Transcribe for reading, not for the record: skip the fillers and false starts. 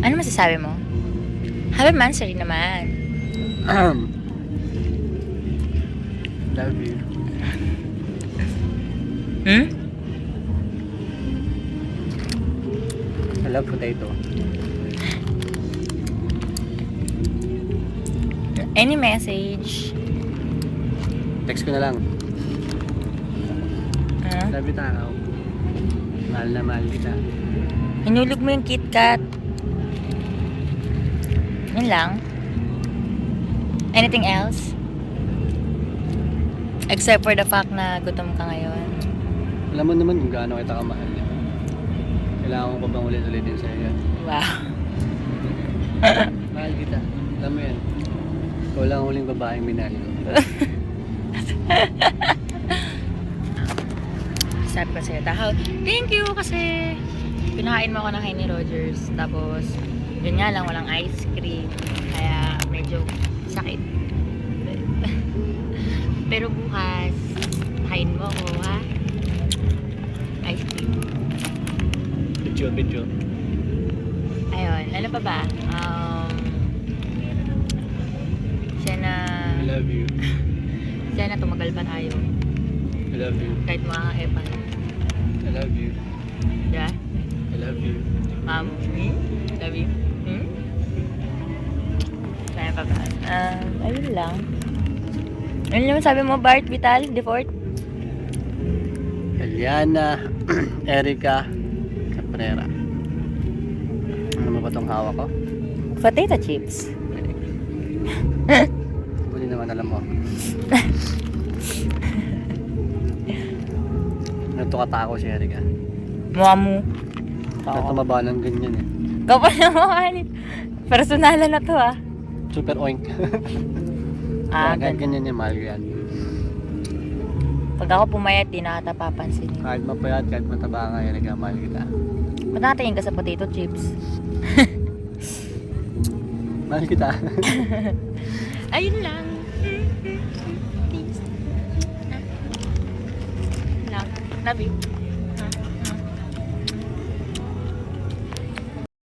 Ano masasabi mo? Happy Mansari naman. Love you. Hmm? I love potato. Any message? Text ko na lang. Love you, takaw. Mahal na mahal kita. Hinulog mo yung KitKat. Yun lang. Anything else? Except for the fact na gutom ka ngayon. Alam mo naman kung gaano kita kamahal. Kailangan ko pa bang ulit-ulitin sa'yo yan? Wow. Mahal kita. Alam mo yan. Ikaw lang ang huling babaeng minahal ko. Sabi ko sa'yo, Tahaw, thank you kasi pinahain mo ako ng Henny Rogers. Tapos, yun nga lang, walang ice cream. Kaya, medyo sakit. Pero bukas, kain mo ako, ha? Ice cream. Picture. Ayun, ano pa ba? Sana, I love you. sana tumagal pa tayo. I love you. Kahit mga epan. I love you. Diba? I love you. Love you. Kaya pa ba? Ayun lang. Ano naman sabi mo, Bart Vital, Defort? Eliana, Erica, Caprera. Ano mo ba itong hawak ko? Potato chips. Hindi naman alam mo. Natukata ako si Erica. Mukha mo. Natumaba ng ganyan eh. Kapal na mukha niya. Personalan na to, ah. Super oink. Ganun. Ganyan yung mahal ko yan. Pag ako pumayat, di na ata papansin. Kahit mapayat, kahit mataba nga, Erica, mahal kita. Ba't nakatingin ka sa potato chips? Mahal kita. Ayun lang. Lang. Love you.